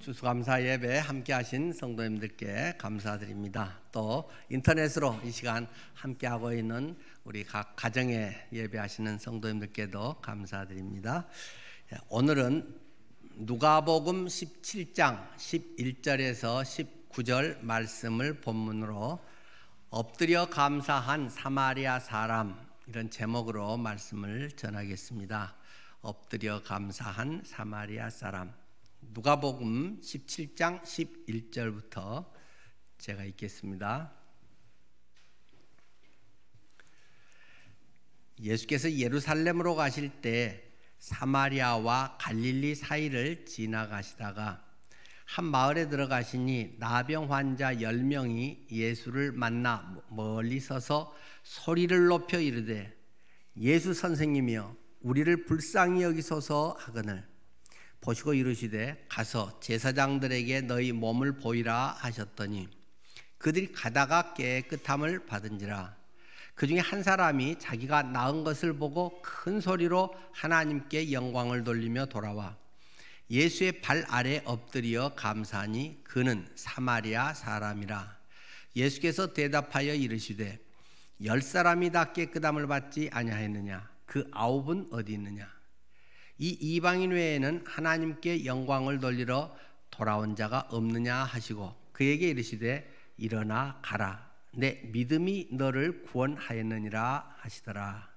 추수감사 예배 함께 하신 성도님들께 감사드립니다. 또 인터넷으로 이 시간 함께 하고 있는 우리 각 가정에 예배하시는 성도님들께도 감사드립니다. 오늘은 누가복음 17장 11절에서 19절 말씀을 본문으로 엎드려 감사한 사마리아 사람, 이런 제목으로 말씀을 전하겠습니다. 엎드려 감사한 사마리아 사람. 누가복음 17장 11절부터 제가 읽겠습니다. 예수께서 예루살렘으로 가실 때 사마리아와 갈릴리 사이를 지나가시다가 한 마을에 들어가시니 나병 환자 10명이 예수를 만나 멀리 서서 소리를 높여 이르되 예수 선생님이여 우리를 불쌍히 여기소서 하거늘 보시고 이르시되 가서 제사장들에게 너희 몸을 보이라 하셨더니 그들이 가다가 깨끗함을 받은지라. 그 중에 한 사람이 자기가 나은 것을 보고 큰 소리로 하나님께 영광을 돌리며 돌아와 예수의 발 아래 엎드려 감사하니 그는 사마리아 사람이라. 예수께서 대답하여 이르시되 10사람이 다 깨끗함을 받지 아니하였느냐? 그 9은 어디 있느냐? 이 이방인 외에는 하나님께 영광을 돌리러 돌아온 자가 없느냐 하시고 그에게 이르시되 일어나 가라. 내 믿음이 너를 구원하였느니라 하시더라.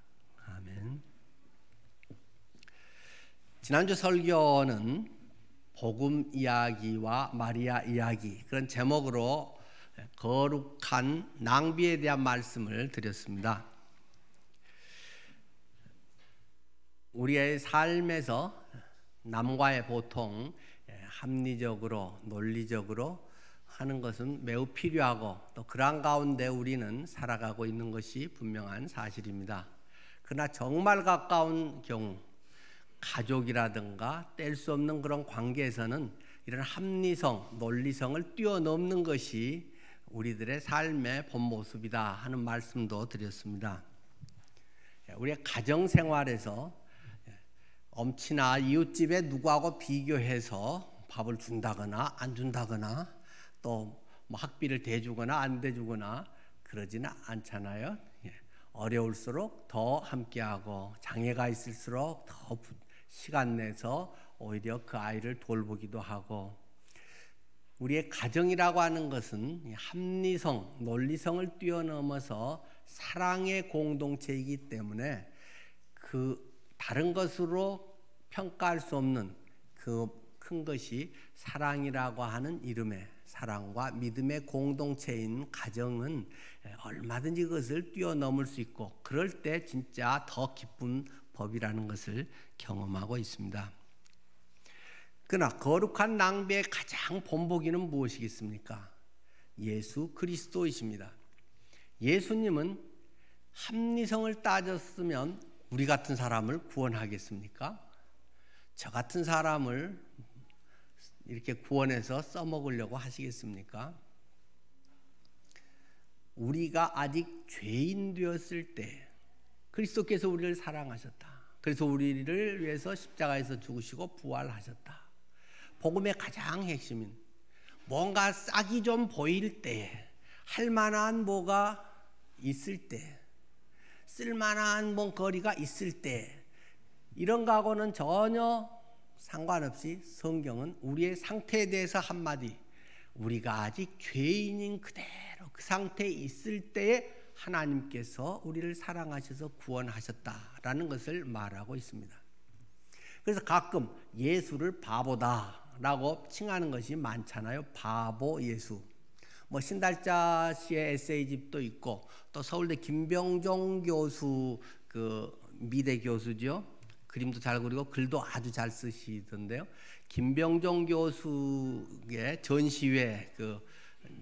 아멘. 지난주 설교는 복음 이야기와 마리아 이야기, 그런 제목으로 거룩한 낭비에 대한 말씀을 드렸습니다. 우리의 삶에서 남과의 보통 합리적으로 논리적으로 하는 것은 매우 필요하고 또 그런 가운데 우리는 살아가고 있는 것이 분명한 사실입니다. 그러나 정말 가까운 경우 가족이라든가 뗄 수 없는 그런 관계에서는 이런 합리성, 논리성을 뛰어넘는 것이 우리들의 삶의 본 모습이다 하는 말씀도 드렸습니다. 우리의 가정생활에서 엄친아 이웃집에 누구하고 비교해서 밥을 준다거나 안 준다거나 또 뭐 학비를 대주거나 안 대주거나 그러지는 않잖아요. 어려울수록 더 함께하고 장애가 있을수록 더 시간 내서 오히려 그 아이를 돌보기도 하고, 우리의 가정이라고 하는 것은 합리성, 논리성을 뛰어넘어서 사랑의 공동체이기 때문에 그 다른 것으로 평가할 수 없는 그 큰 것이 사랑이라고 하는 이름의 사랑과 믿음의 공동체인 가정은 얼마든지 그것을 뛰어넘을 수 있고 그럴 때 진짜 더 기쁜 법이라는 것을 경험하고 있습니다. 그러나 거룩한 낭비의 가장 본보기는 무엇이겠습니까? 예수 그리스도이십니다. 예수님은 합리성을 따졌으면 우리 같은 사람을 구원하겠습니까? 저 같은 사람을 이렇게 구원해서 써먹으려고 하시겠습니까? 우리가 아직 죄인 되었을 때 그리스도께서 우리를 사랑하셨다. 그래서 우리를 위해서 십자가에서 죽으시고 부활하셨다. 복음의 가장 핵심인 뭔가 싹이 좀 보일 때, 할 만한 뭐가 있을 때, 쓸만한 뭔 거리가 있을 때, 이런 거하고는 전혀 상관없이 성경은 우리의 상태에 대해서 한마디, 우리가 아직 죄인인 그대로 그 상태에 있을 때에 하나님께서 우리를 사랑하셔서 구원하셨다라는 것을 말하고 있습니다. 그래서 가끔 예수를 바보다라고 칭하는 것이 많잖아요. 바보 예수. 뭐 신달자 씨의 에세이집도 있고 또 서울대 김병종 교수, 그 미대 교수죠. 그림도 잘 그리고 글도 아주 잘 쓰시던데요. 김병종 교수의 전시회, 그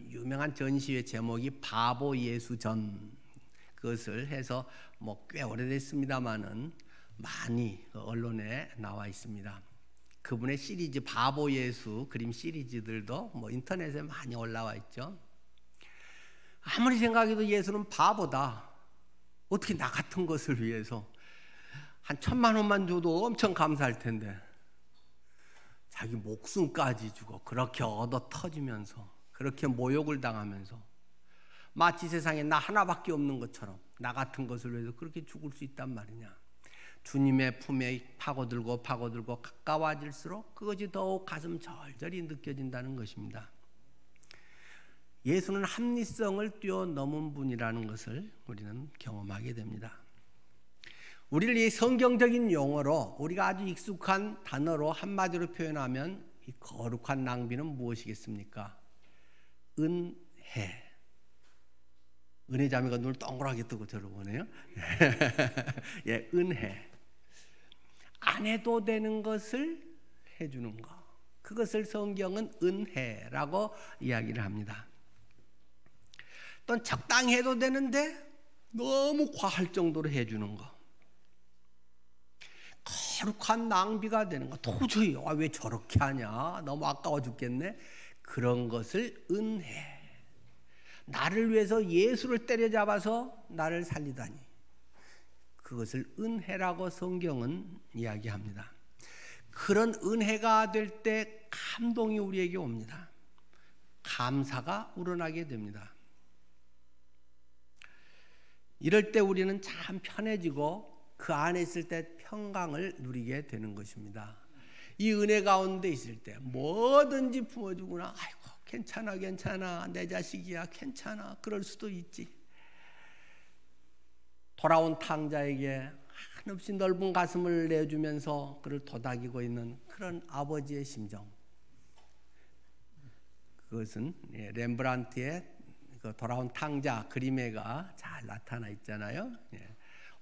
유명한 전시회 제목이 바보 예수 전, 그것을 해서 뭐 꽤 오래됐습니다만은 많이 언론에 나와 있습니다. 그분의 시리즈 바보 예수 그림 시리즈들도 뭐 인터넷에 많이 올라와 있죠. 아무리 생각해도 예수는 바보다. 어떻게 나 같은 것을 위해서 한 1,000만 원만 줘도 엄청 감사할 텐데 자기 목숨까지 주고 그렇게 얻어 터지면서 그렇게 모욕을 당하면서 마치 세상에 나 하나밖에 없는 것처럼 나 같은 것을 위해서 그렇게 죽을 수 있단 말이냐. 주님의 품에 파고들고 가까워질수록 그것이 더욱 가슴 절절히 느껴진다는 것입니다. 예수는 합리성을 뛰어넘은 분이라는 것을 우리는 경험하게 됩니다. 우리를 이 성경적인 용어로 우리가 아주 익숙한 단어로 한마디로 표현하면 이 거룩한 낭비는 무엇이겠습니까? 은혜. 은혜자매가 눈을 동그랗게 뜨고 저를 보네요. 예, 은혜. 안 해도 되는 것을 해주는 것. 그것을 성경은 은혜라고 이야기를 합니다. 또 적당히 해도 되는데 너무 과할 정도로 해주는 것. 거룩한 낭비가 되는 것. 도저히 왜 저렇게 하냐. 너무 아까워 죽겠네. 그런 것을 은혜. 나를 위해서 예수를 때려잡아서 나를 살리다니. 그것을 은혜라고 성경은 이야기합니다. 그런 은혜가 될 때 감동이 우리에게 옵니다. 감사가 우러나게 됩니다. 이럴 때 우리는 참 편해지고 그 안에 있을 때 평강을 누리게 되는 것입니다. 이 은혜 가운데 있을 때 뭐든지 품어주구나. 아이고 괜찮아 내 자식이야 괜찮아 그럴 수도 있지. 돌아온 탕자에게 한없이 넓은 가슴을 내주면서 그를 도닥이고 있는 그런 아버지의 심정. 그것은 렘브란트의 그 돌아온 탕자 그림에가 잘 나타나 있잖아요.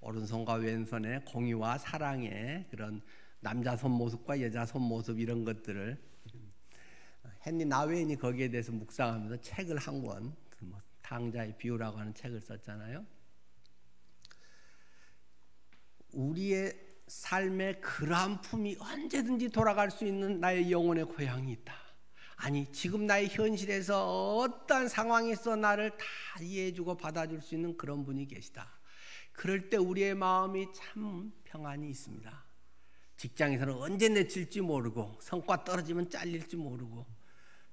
오른손과 왼손의 공의와 사랑의 그런 남자 손 모습과 여자 손 모습 이런 것들을 헨리 나웨인이 거기에 대해서 묵상하면서 책을 한 권, 탕자의 비유라고 하는 책을 썼잖아요. 우리의 삶의 그러한 품이 언제든지 돌아갈 수 있는 나의 영혼의 고향이 있다. 아니 지금 나의 현실에서 어떠한 상황에서 나를 다 이해해주고 받아줄 수 있는 그런 분이 계시다. 그럴 때 우리의 마음이 참 평안이 있습니다. 직장에서는 언제 내칠지 모르고 성과 떨어지면 잘릴지 모르고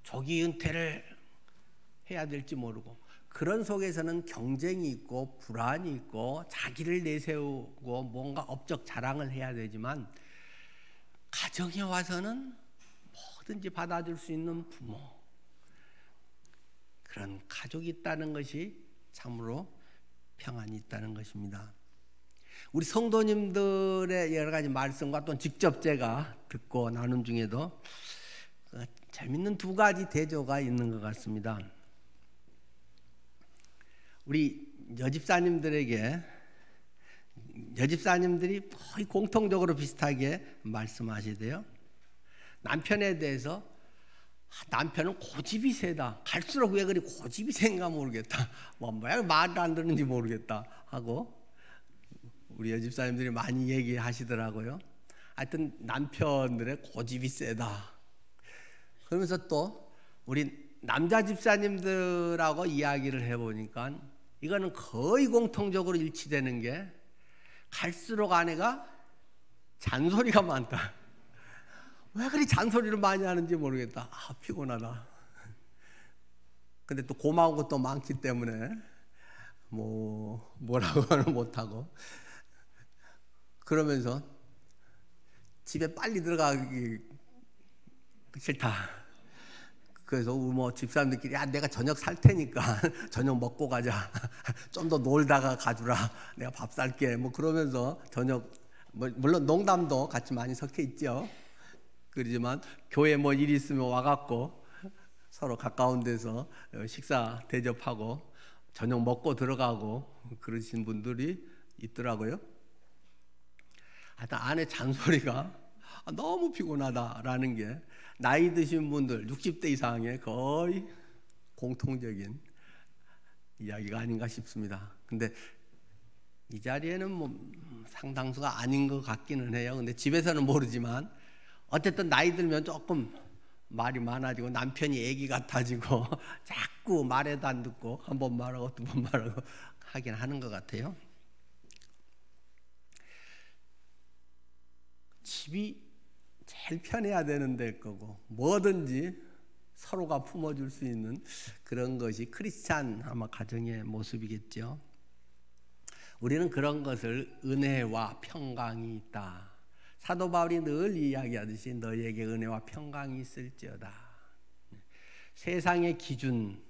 조기 은퇴를 해야 될지 모르고 그런 속에서는 경쟁이 있고 불안이 있고 자기를 내세우고 뭔가 업적 자랑을 해야 되지만 가정에 와서는 뭐든지 받아줄 수 있는 부모, 그런 가족이 있다는 것이 참으로 평안이 있다는 것입니다. 우리 성도님들의 여러 가지 말씀과 또 직접 제가 듣고 나눈 중에도 재밌는 두 가지 대조가 있는 것 같습니다. 우리 여집사님들이 거의 공통적으로 비슷하게 말씀하시대요. 남편에 대해서 남편은 고집이 세다. 갈수록 왜 그리 고집이 센가 모르겠다. 뭐야 말을 안 듣는지 모르겠다 하고 우리 여집사님들이 많이 얘기하시더라고요. 하여튼 남편들의 고집이 세다. 그러면서 또 우리 남자 집사님들하고 이야기를 해보니까 이거는 거의 공통적으로 일치되는 게 갈수록 아내가 잔소리가 많다. 왜 그리 잔소리를 많이 하는지 모르겠다. 아 피곤하다. 근데 또 고마운 것도 많기 때문에 뭐라고는 못하고 그러면서 집에 빨리 들어가기 싫다. 그래서 집사람들끼리 야 내가 저녁 살 테니까 저녁 먹고 가자. 좀 더 놀다가 가주라. 내가 밥 살게. 그러면서 저녁 물론 농담도 같이 많이 섞여 있죠. 그러지만 교회 일 있으면 와갖고 서로 가까운 데서 식사 대접하고 저녁 먹고 들어가고 그러신 분들이 있더라고요. 하여튼 아내 잔소리가 너무 피곤하다라는 게 나이 드신 분들 60대 이상의 거의 공통적인 이야기가 아닌가 싶습니다. 근데 이 자리에는 상당수가 아닌 것 같기는 해요. 근데 집에서는 모르지만 어쨌든 나이 들면 조금 말이 많아지고 남편이 애기 같아지고 자꾸 말해도 안 듣고 한 번 말하고 두 번 말하고 하긴 하는 것 같아요. 집이 제일 편해야 되는데 거고 뭐든지 서로가 품어줄 수 있는 그런 것이 크리스찬 아마 가정의 모습이겠죠. 우리는 그런 것을 은혜와 평강이 있다. 사도 바울이 늘 이야기하듯이 너희에게 은혜와 평강이 있을지어다. 세상의 기준,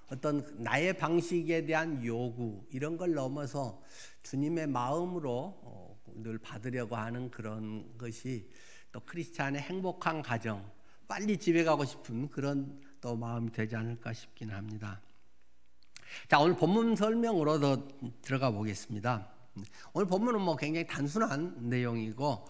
어떤 나의 방식에 대한 요구 이런 걸 넘어서 주님의 마음으로 늘 받으려고 하는 그런 것이 또 크리스찬의 행복한 가정, 빨리 집에 가고 싶은 그런 또 마음이 되지 않을까 싶긴 합니다. 자, 오늘 본문 설명으로 더 들어가 보겠습니다. 오늘 본문은 뭐 굉장히 단순한 내용이고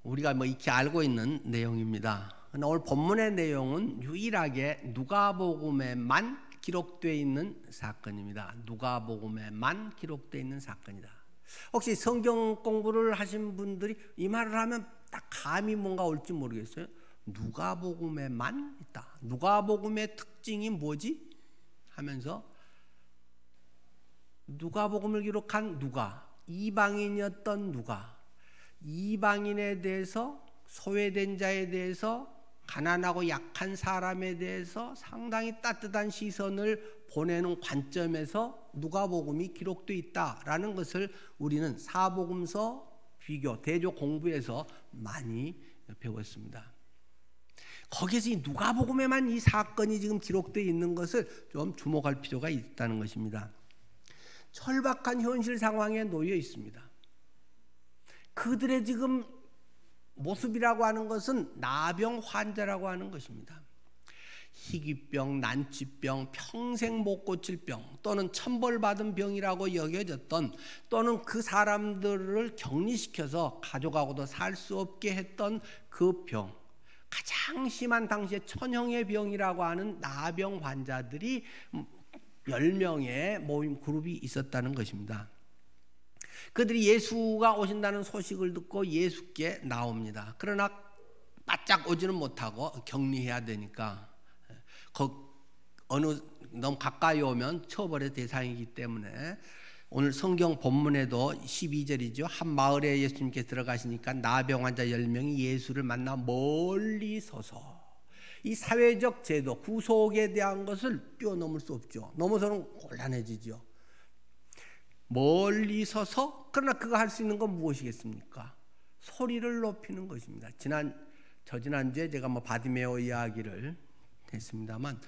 우리가 뭐 익히 알고 있는 내용입니다. 그런데 오늘 본문의 내용은 유일하게 누가복음에만 기록되어 있는 사건입니다. 누가복음에만 기록되어 있는 사건이다. 혹시 성경 공부를 하신 분들이 이 말을 하면 딱 감이 뭔가 올지 모르겠어요. 누가복음에만 있다. 누가복음의 특징이 뭐지? 하면서 누가복음을 기록한 누가, 이방인이었던 누가, 이방인에 대해서, 소외된 자에 대해서, 가난하고 약한 사람에 대해서 상당히 따뜻한 시선을 보내는 관점에서 누가복음이 기록되어 있다라는 것을 우리는 사복음서 비교, 대조 공부에서 많이 배웠습니다. 거기에서 이 누가복음에만 이 사건이 지금 기록되어 있는 것을 좀 주목할 필요가 있다는 것입니다. 절박한 현실 상황에 놓여 있습니다. 그들의 지금 모습이라고 하는 것은 나병 환자라고 하는 것입니다. 희귀병, 난치병, 평생 못 고칠 병 또는 천벌받은 병이라고 여겨졌던 또는 그 사람들을 격리시켜서 가족하고도 살 수 없게 했던 그 병, 가장 심한 당시에 천형의 병이라고 하는 나병 환자들이 10명의 모임 그룹이 있었다는 것입니다. 그들이 예수가 오신다는 소식을 듣고 예수께 나옵니다. 그러나 바짝 오지는 못하고 격리해야 되니까 너무 가까이 오면 처벌의 대상이기 때문에 오늘 성경 본문에도 12절이죠. 한 마을에 예수님께 들어가시니까 나병 환자 10명이 예수를 만나 멀리 서서, 이 사회적 제도, 구속에 대한 것을 뛰어넘을 수 없죠. 넘어서는 곤란해지죠. 멀리 서서, 그러나 그가 할 수 있는 건 무엇이겠습니까? 소리를 높이는 것입니다. 저지난주에 제가 바디메오 이야기를 했습니다만,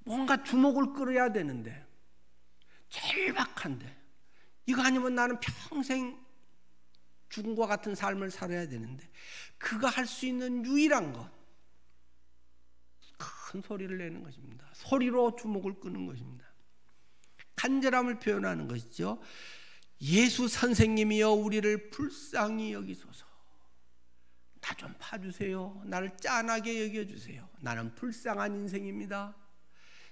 뭔가 주목을 끌어야 되는데, 절박한데, 이거 아니면 나는 평생 죽음과 같은 삶을 살아야 되는데, 그가 할 수 있는 유일한 것, 큰 소리를 내는 것입니다. 소리로 주목을 끄는 것입니다. 간절함을 표현하는 것이죠. 예수 선생님이여 우리를 불쌍히 여기소서. 나 좀 봐주세요. 나를 짠하게 여겨주세요. 나는 불쌍한 인생입니다.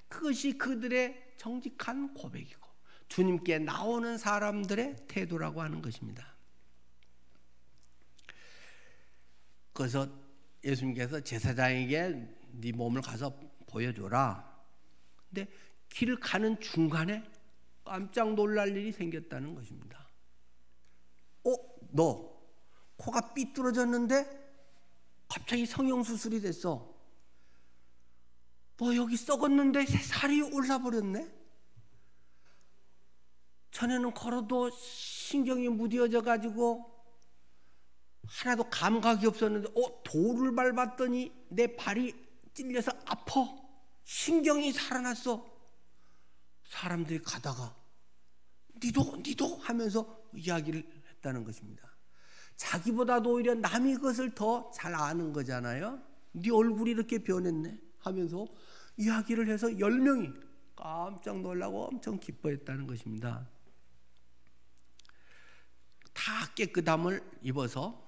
그것이 그들의 정직한 고백이고 주님께 나오는 사람들의 태도라고 하는 것입니다. 그래서 예수님께서 제사장에게 네 몸을 가서 보여줘라. 근데 길을 가는 중간에 깜짝 놀랄 일이 생겼다는 것입니다. 너 코가 삐뚤어졌는데 갑자기 성형수술이 됐어. 너 여기 썩었는데 살이 올라버렸네. 전에는 걸어도 신경이 무뎌져 가지고 하나도 감각이 없었는데 돌을 밟았더니 내 발이 찔려서 아파. 신경이 살아났어. 사람들이 가다가 니도 하면서 이야기를 했다는 것입니다. 자기보다도 오히려 남이 그것을 더 잘 아는 거잖아요. 네 얼굴이 이렇게 변했네 하면서 이야기를 해서 10명이 깜짝 놀라고 엄청 기뻐했다는 것입니다. 다 깨끗함을 입어서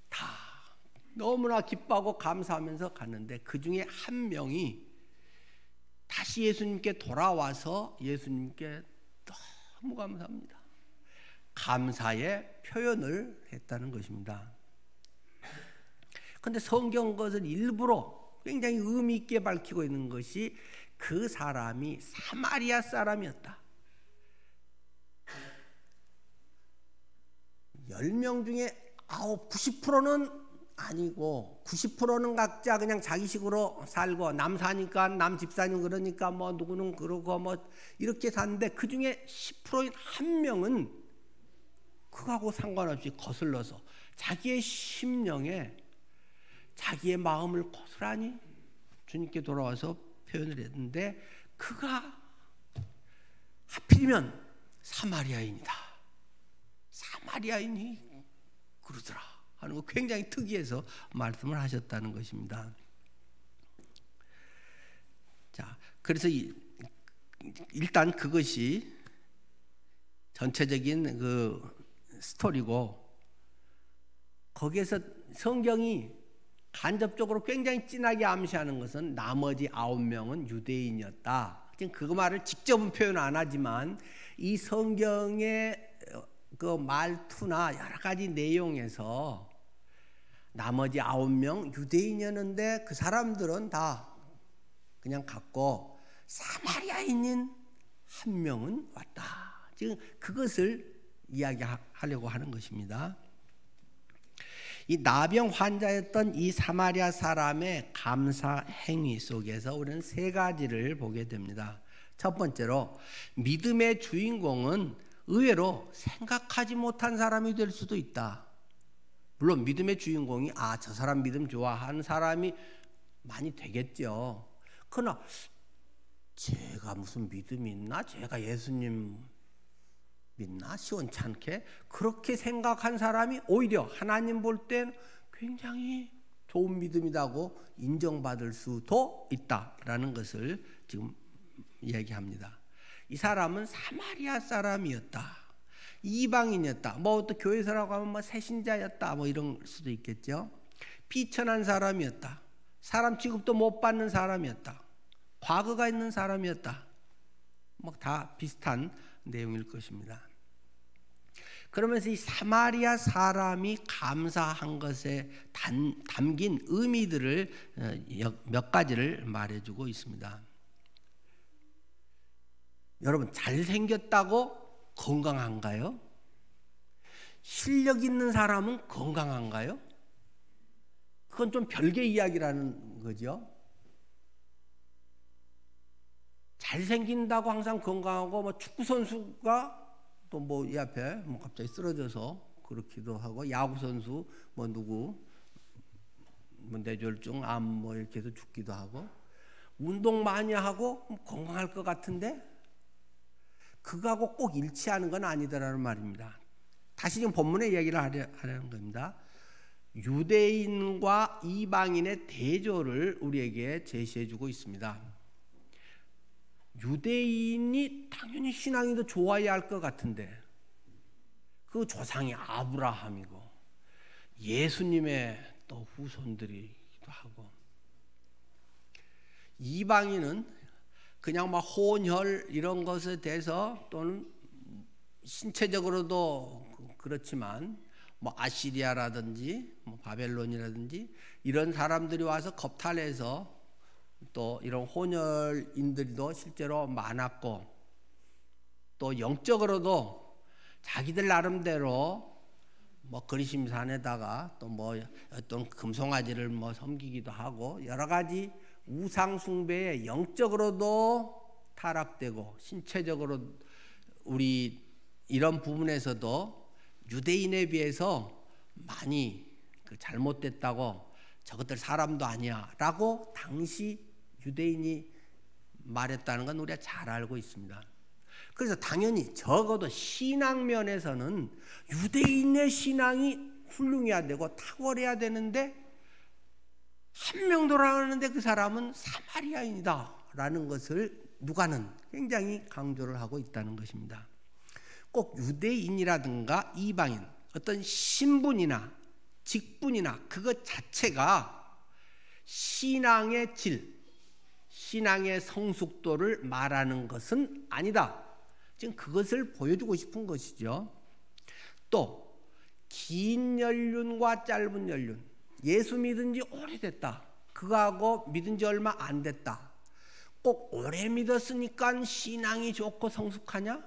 다 너무나 기뻐하고 감사하면서 갔는데 그 중에 한 명이 다시 예수님께 돌아와서 예수님께 너무 감사합니다. 감사의 표현을 했다는 것입니다. 그런데 성경 것을 일부러 굉장히 의미 있게 밝히고 있는 것이 그 사람이 사마리아 사람이었다. 10명 중에 90%는 아니고 90%는 각자 그냥 자기식으로 살고 남 사니까 남 집사님 그러니까 뭐 누구는 그러고 뭐 이렇게 사는데 그 중에 10%인 한 명은 그거하고 상관없이 거슬러서 자기의 심령에 자기의 마음을 고스란히 주님께 돌아와서 표현을 했는데 그가 하필이면 사마리아인이다. 사마리아인이 그러더라 하는 거 굉장히 특이해서 말씀을 하셨다는 것입니다. 자, 그래서 일단 그것이 전체적인 그 스토리고 거기에서 성경이 간접적으로 굉장히 진하게 암시하는 것은 나머지 9명은 유대인이었다. 지금 그 말을 직접은 표현 안 하지만 이 성경의 그 말투나 여러 가지 내용에서 나머지 9명 유대인이었는데 그 사람들은 다 그냥 갔고 사마리아인인 한 명은 왔다. 지금 그것을 이야기하려고 하는 것입니다. 이 나병 환자였던 이 사마리아 사람의 감사 행위 속에서 우리는 세 가지를 보게 됩니다. 첫 번째로 믿음의 주인공은 의외로 생각하지 못한 사람이 될 수도 있다. 물론 믿음의 주인공이 저 사람 믿음 좋아하는 사람이 많이 되겠죠. 그러나 제가 무슨 믿음이 있나? 제가 예수님 믿나? 시원찮게 그렇게 생각한 사람이 오히려 하나님 볼 땐 굉장히 좋은 믿음이라고 인정받을 수도 있다라는 것을 지금 이야기합니다. 이 사람은 사마리아 사람이었다. 이방인이었다. 뭐 또 교회에서라고 하면 뭐 새신자였다. 뭐 이런 수도 있겠죠. 비천한 사람이었다. 사람 취급도 못 받는 사람이었다. 과거가 있는 사람이었다. 뭐 다 비슷한 내용일 것입니다. 그러면서 이 사마리아 사람이 감사한 것에 담긴 의미들을 몇 가지를 말해주고 있습니다. 여러분, 잘생겼다고 건강한가요? 실력 있는 사람은 건강한가요? 그건 좀 별개 이야기라는 거죠. 잘생긴다고 항상 건강하고 뭐 축구 선수가 또 뭐 이 앞에 뭐 갑자기 쓰러져서 그렇기도 하고 야구 선수 뭐 누구 뭐 뇌졸중 암 뭐 이렇게 해서 죽기도 하고 운동 많이 하고 건강할 것 같은데 그거하고 꼭 일치하는 건 아니더라는 말입니다. 다시 지금 본문의 이야기를 하려는 겁니다. 유대인과 이방인의 대조를 우리에게 제시해주고 있습니다. 유대인이 당연히 신앙이 더 좋아야 할 것 같은데 그 조상이 아브라함이고 예수님의 또 후손들이기도 하고 이방인은 그냥 막 혼혈 이런 것에 대해서 또는 신체적으로도 그렇지만 뭐 아시리아라든지 뭐 바벨론이라든지 이런 사람들이 와서 겁탈해서 또 이런 혼혈인들도 실제로 많았고 또 영적으로도 자기들 나름대로 뭐 그리심산에다가 또 뭐 어떤 금송아지를 뭐 섬기기도 하고 여러 가지 우상 숭배에 영적으로도 타락되고 신체적으로 우리 이런 부분에서도 유대인에 비해서 많이 잘못됐다고 저것들 사람도 아니야 라고 당시 유대인이 말했다는 건 우리가 잘 알고 있습니다. 그래서 당연히 적어도 신앙 면에서는 유대인의 신앙이 훌륭해야 되고 탁월해야 되는데 한 명 돌아가는데 그 사람은 사마리아인이다 라는 것을 누가는 굉장히 강조를 하고 있다는 것입니다. 꼭 유대인이라든가 이방인 어떤 신분이나 직분이나 그것 자체가 신앙의 질, 신앙의 성숙도를 말하는 것은 아니다. 지금 그것을 보여주고 싶은 것이죠. 또 긴 연륜과 짧은 연륜, 예수 믿은 지 오래됐다. 그거하고 믿은 지 얼마 안 됐다. 꼭 오래 믿었으니까 신앙이 좋고 성숙하냐?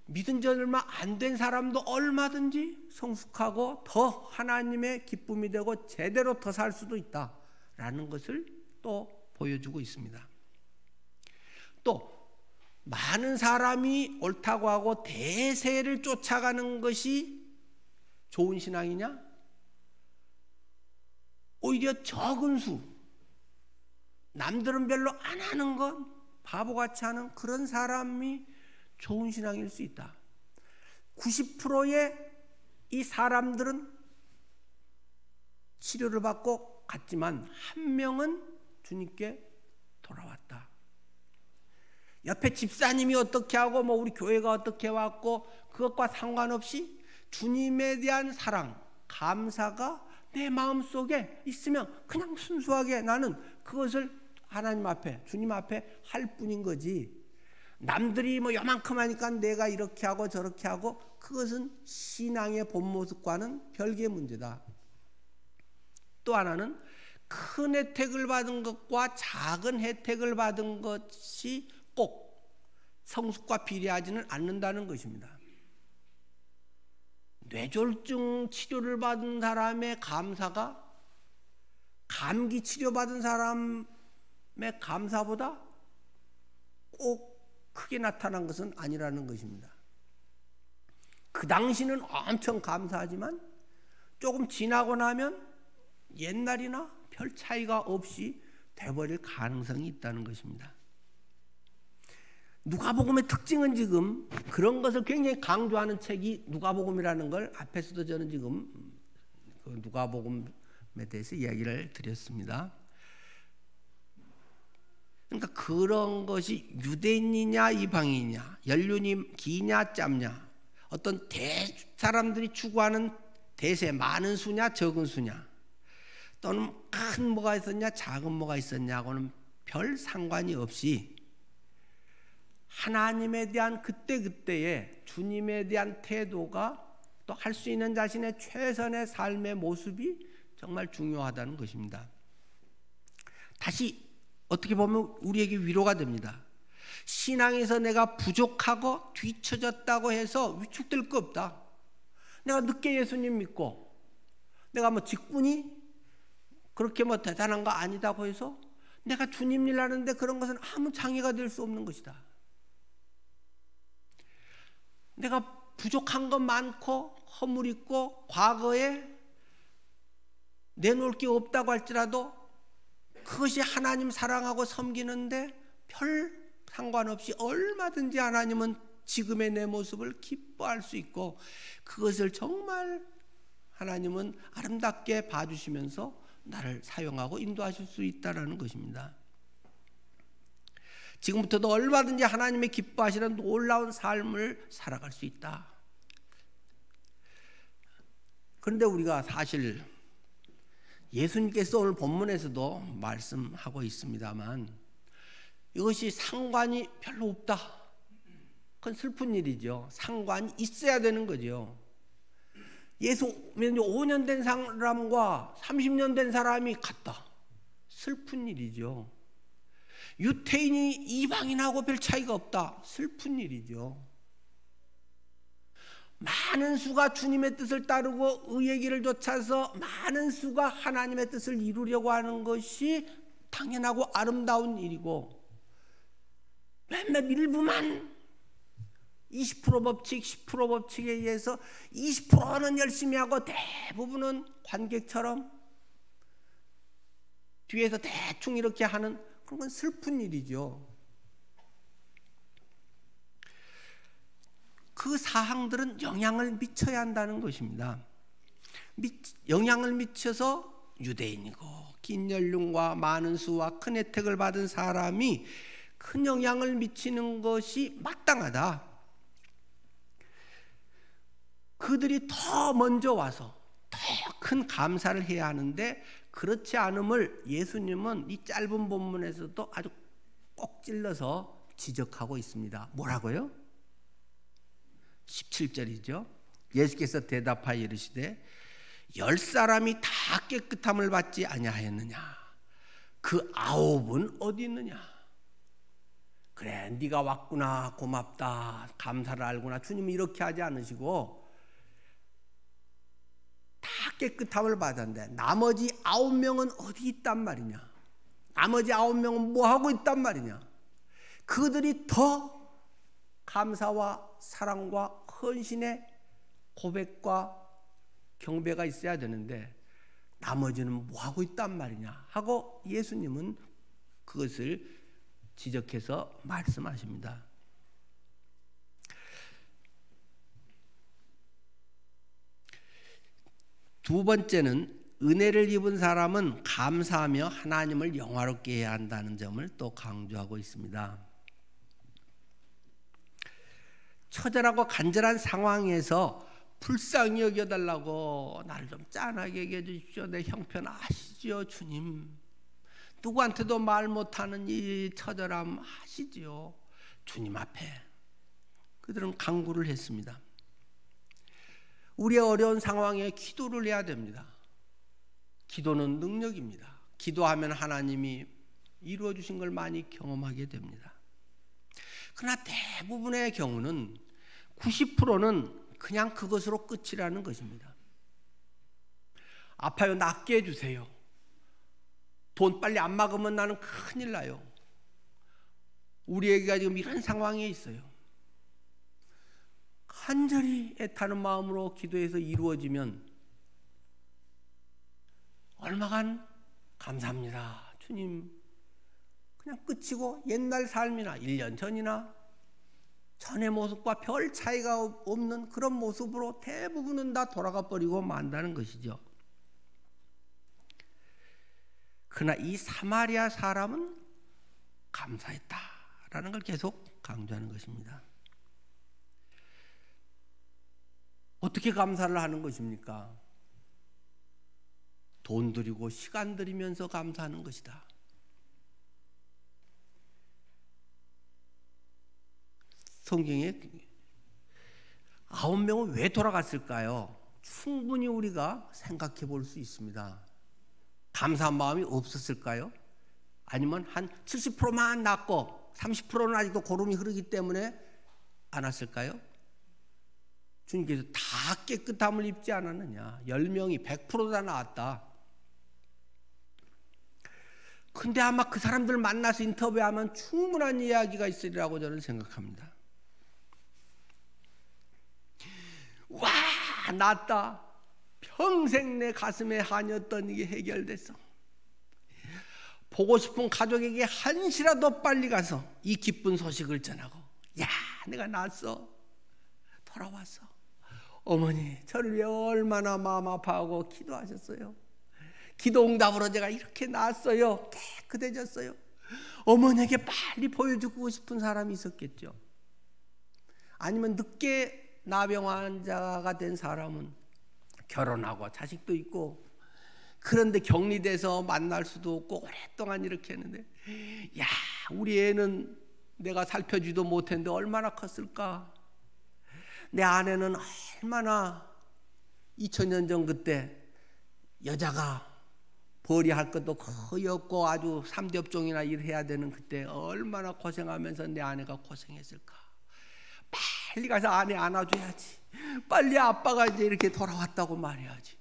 믿은 지 얼마 안 된 사람도 얼마든지 성숙하고 더 하나님의 기쁨이 되고 제대로 더 살 수도 있다라는 것을 또 보여주고 있습니다. 또 많은 사람이 옳다고 하고 대세를 쫓아가는 것이 좋은 신앙이냐? 오히려 적은 수, 남들은 별로 안 하는 것, 바보같이 하는 그런 사람이 좋은 신앙일 수 있다. 90%의 이 사람들은 치료를 받고 갔지만 한 명은 주님께 돌아왔다. 옆에 집사님이 어떻게 하고 우리 교회가 어떻게 왔고 그것과 상관없이 주님에 대한 사랑, 감사가 내 마음속에 있으면 그냥 순수하게 나는 그것을 하나님 앞에, 주님 앞에 할 뿐인 거지. 남들이 요만큼 하니까 내가 이렇게 하고 저렇게 하고 그것은 신앙의 본 모습과는 별개의 문제다. 또 하나는 큰 혜택을 받은 것과 작은 혜택을 받은 것이 꼭 성숙과 비례하지는 않는다는 것입니다. 뇌졸중 치료를 받은 사람의 감사가 감기 치료받은 사람의 감사보다 꼭 크게 나타난 것은 아니라는 것입니다. 그 당시는 엄청 감사하지만 조금 지나고 나면 옛날이나 별 차이가 없이 돼버릴 가능성이 있다는 것입니다. 누가복음의 특징은 지금 그런 것을 굉장히 강조하는 책이 누가복음이라는 걸 앞에서도 저는 지금 그 누가복음에 대해서 이야기를 드렸습니다. 그러니까 그런 것이 유대인이냐 이방인이냐, 연륜이 기냐 짧냐, 어떤 사람들이 추구하는 대세 많은 수냐 적은 수냐, 또는 큰 뭐가 있었냐 작은 뭐가 있었냐고는 별 상관이 없이 하나님에 대한 그때그때의 주님에 대한 태도가 또 할 수 있는 자신의 최선의 삶의 모습이 정말 중요하다는 것입니다. 다시 어떻게 보면 우리에게 위로가 됩니다. 신앙에서 내가 부족하고 뒤처졌다고 해서 위축될 거 없다. 내가 늦게 예수님 믿고 내가 직분이 그렇게 대단한 거 아니다고 해서 내가 주님 일 하는데 그런 것은 아무 장애가 될 수 없는 것이다. 내가 부족한 것 많고 허물 있고 과거에 내놓을 게 없다고 할지라도 그것이 하나님 사랑하고 섬기는데 별 상관없이 얼마든지 하나님은 지금의 내 모습을 기뻐할 수 있고 그것을 정말 하나님은 아름답게 봐주시면서 나를 사용하고 인도하실 수 있다는 것입니다. 지금부터도 얼마든지 하나님의 기뻐하시는 놀라운 삶을 살아갈 수 있다. 그런데 우리가 사실 예수님께서 오늘 본문에서도 말씀하고 있습니다만 이것이 상관이 별로 없다. 그건 슬픈 일이죠. 상관이 있어야 되는 거죠. 예수 5년 된 사람과 30년 된 사람이 같다. 슬픈 일이죠. 유태인이 이방인하고 별 차이가 없다. 슬픈 일이죠. 많은 수가 주님의 뜻을 따르고 의의 길을 쫓아서 많은 수가 하나님의 뜻을 이루려고 하는 것이 당연하고 아름다운 일이고 몇몇 일부만 20% 법칙, 10% 법칙에 의해서 20%는 열심히 하고 대부분은 관객처럼 뒤에서 대충 이렇게 하는 그런 건 슬픈 일이죠. 그 사항들은 영향을 미쳐야 한다는 것입니다. 영향을 미쳐서 유대인이고 긴 연륜과 많은 수와 큰 혜택을 받은 사람이 큰 영향을 미치는 것이 마땅하다. 그들이 더 먼저 와서 더 큰 감사를 해야 하는데 그렇지 않음을 예수님은 이 짧은 본문에서도 아주 꼭 찔러서 지적하고 있습니다. 뭐라고요? 17절이죠. 예수께서 대답하여 이르시되 10사람이 다 깨끗함을 받지 아니하였느냐? 그 9은 어디 있느냐? 그래 네가 왔구나 고맙다 감사를 알구나 주님은 이렇게 하지 않으시고 다 깨끗함을 받았는데 나머지 9명은 어디 있단 말이냐? 나머지 9명은 뭐 하고 있단 말이냐? 그들이 더 감사와 사랑과 헌신의 고백과 경배가 있어야 되는데 나머지는 뭐 하고 있단 말이냐 하고 예수님은 그것을 지적해서 말씀하십니다. 두 번째는 은혜를 입은 사람은 감사하며 하나님을 영화롭게 해야 한다는 점을 또 강조하고 있습니다. 처절하고 간절한 상황에서 불쌍히 여겨달라고 나를 좀 짠하게 여겨 주십시오. 내 형편 아시죠 주님. 누구한테도 말 못하는 이 처절함 아시죠. 주님 앞에 그들은 간구를 했습니다. 우리의 어려운 상황에 기도를 해야 됩니다. 기도는 능력입니다. 기도하면 하나님이 이루어 주신 걸 많이 경험하게 됩니다. 그러나 대부분의 경우는 90%는 그냥 그것으로 끝이라는 것입니다. 아파요. 낫게 해주세요. 돈 빨리 안 막으면 나는 큰일 나요. 우리 애기가 지금 이런 상황에 있어요. 간절히 애타는 마음으로 기도해서 이루어지면 얼마간 감사합니다. 주님 그냥 끝이고 옛날 삶이나 1년 전이나 전의 모습과 별 차이가 없는 그런 모습으로 대부분은 다 돌아가 버리고 만다는 것이죠. 그러나 이 사마리아 사람은 감사했다라는 걸 계속 강조하는 것입니다. 어떻게 감사를 하는 것입니까? 돈 들이고 시간 들이면서 감사하는 것이다. 성경에 9명은 왜 돌아갔을까요? 충분히 우리가 생각해 볼 수 있습니다. 감사한 마음이 없었을까요? 아니면 한 70%만 낫고 30%는 아직도 고름이 흐르기 때문에 안 왔을까요? 주님께서 다 깨끗함을 입지 않았느냐? 10명이 100% 다 나왔다. 근데 아마 그 사람들 만나서 인터뷰하면 충분한 이야기가 있으리라고 저는 생각합니다. 와, 낫다. 평생 내 가슴에 한이었던 이게 해결됐어. 보고 싶은 가족에게 한시라도 빨리 가서 이 기쁜 소식을 전하고, 야, 내가 낫어. 돌아왔어. 어머니, 저를 위해 얼마나 마음 아파하고 기도하셨어요. 기도 응답으로 제가 이렇게 나았어요. 깨끗해졌어요. 어머니에게 빨리 보여주고 싶은 사람이 있었겠죠. 아니면 늦게 나병 환자가 된 사람은 결혼하고 자식도 있고 그런데 격리돼서 만날 수도 없고 오랫동안 이렇게 했는데, 야, 우리 애는 내가 살펴주지도 못했는데 얼마나 컸을까. 내 아내는 얼마나 2000년 전 그때 여자가 벌이할 것도 거의 없고 아주 3대 업종이나 일해야 되는 그때 얼마나 고생하면서 내 아내가 고생했을까. 빨리 가서 아내 안아줘야지. 빨리 아빠가 이제 이렇게 돌아왔다고 말해야지.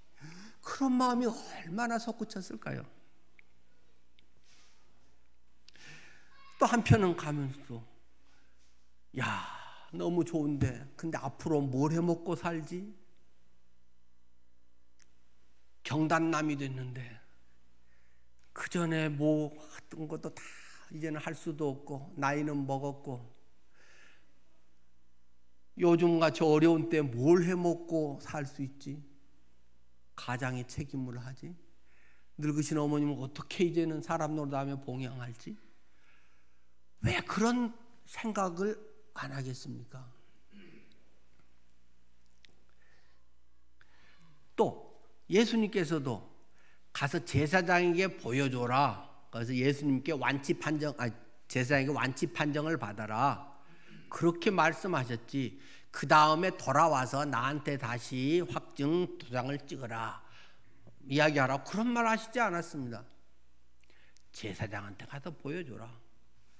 그런 마음이 얼마나 솟구쳤을까요? 또 한편은 가면서도, 야, 너무 좋은데 근데 앞으로 뭘 해먹고 살지? 경단남이 됐는데 그 전에 뭐 했던 것도 다 이제는 할 수도 없고 나이는 먹었고 요즘같이 어려운 때 뭘 해먹고 살 수 있지? 가장의 책임을 하지? 늙으신 어머님은 어떻게 이제는 사람 노릇하며 봉양할지? 왜 그런 생각을 안 하겠습니까? 또 예수님께서도 가서 제사장에게 보여줘라. 그래서 예수님께 제사장에게 완치 판정을 받아라. 그렇게 말씀하셨지. 그 다음에 돌아와서 나한테 다시 확증 도장을 찍어라. 이야기하라. 그런 말 하시지 않았습니다. 제사장한테 가서 보여줘라.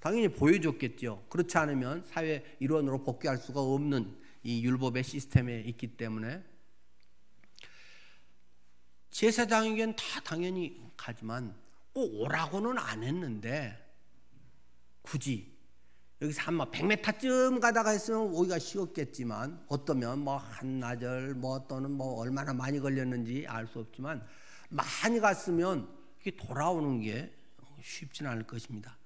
당연히 보여줬겠죠. 그렇지 않으면 사회 일원으로 복귀할 수가 없는 이 율법의 시스템에 있기 때문에 제사장에겐 다 당연히 가지만 꼭 오라고는 안 했는데 굳이 여기서 한 100m쯤 가다가 했으면 오기가 쉬웠겠지만 어떠면 뭐 한나절 뭐 또는 뭐 얼마나 많이 걸렸는지 알 수 없지만 많이 갔으면 이게 돌아오는 게 쉽지는 않을 것입니다.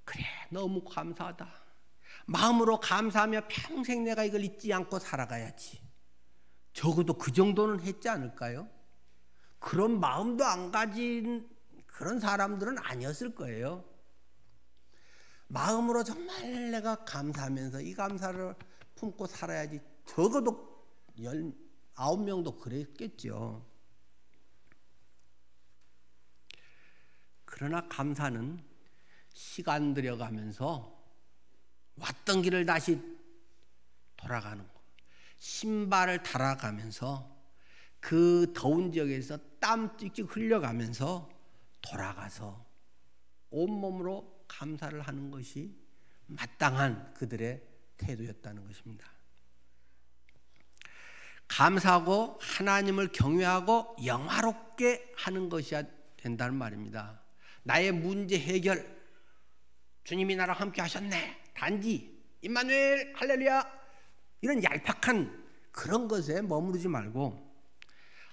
그래, 너무 감사하다. 마음으로 감사하며 평생 내가 이걸 잊지 않고 살아가야지. 적어도 그 정도는 했지 않을까요? 그런 마음도 안 가진 그런 사람들은 아니었을 거예요. 마음으로 정말 내가 감사하면서 이 감사를 품고 살아야지. 적어도 19명도 그랬겠죠. 그러나 감사는 시간 들여가면서 왔던 길을 다시 돌아가는 거. 신발을 달아가면서 그 더운 지역에서 땀 찍찍 흘려가면서 돌아가서 온몸으로 감사를 하는 것이 마땅한 그들의 태도였다는 것입니다. 감사하고 하나님을 경외하고 영화롭게 하는 것이야 된다는 말입니다. 나의 문제 해결, 주님이 나랑 함께 하셨네, 단지 임마누엘 할렐루야, 이런 얄팍한 그런 것에 머무르지 말고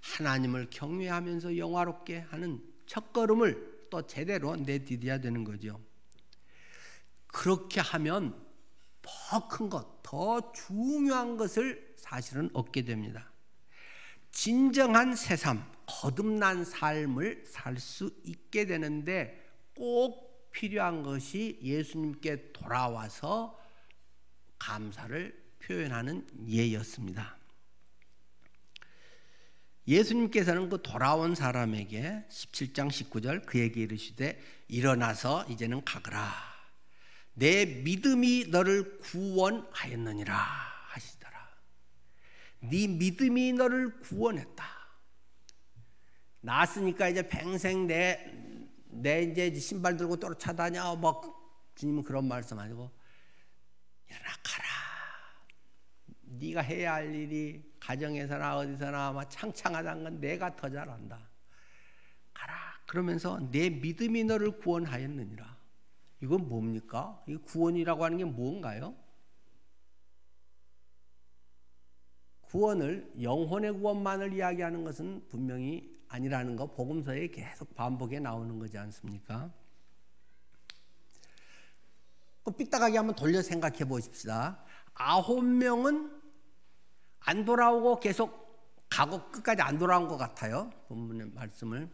하나님을 경외하면서 영화롭게 하는 첫걸음을 또 제대로 내디뎌야 되는 거죠. 그렇게 하면 더 큰 것, 더 중요한 것을 사실은 얻게 됩니다. 진정한 새삼, 거듭난 삶을 살 수 있게 되는데 꼭 필요한 것이 예수님께 돌아와서 감사를 표현하는 예였습니다. 예수님께서는 그 돌아온 사람에게 17장 19절 그에게 이르시되 일어나서 이제는 가거라, 내 믿음이 너를 구원하였느니라 하시더라. 네 믿음이 너를 구원했다. 나았으니까 이제 평생 내 이제 신발 들고 쫓아다녀, 뭐 주님은 그런 말씀하시고 일어나 가라. 네가 해야 할 일이 가정에서나 어디서나 아마 창창하다는 건 내가 더 잘 안다. 가라. 그러면서 내 믿음이 너를 구원하였느니라. 이건 뭡니까? 이 구원이라고 하는 게 뭔가요? 구원을, 영혼의 구원만을 이야기하는 것은 분명히 아니라는 거 복음서에 계속 반복해 나오는 거지 않습니까? 그럼 삐딱하게 한번 돌려 생각해 보십시다. 9명은 안 돌아오고 계속 가고 끝까지 안 돌아온 것 같아요. 본문의 말씀을.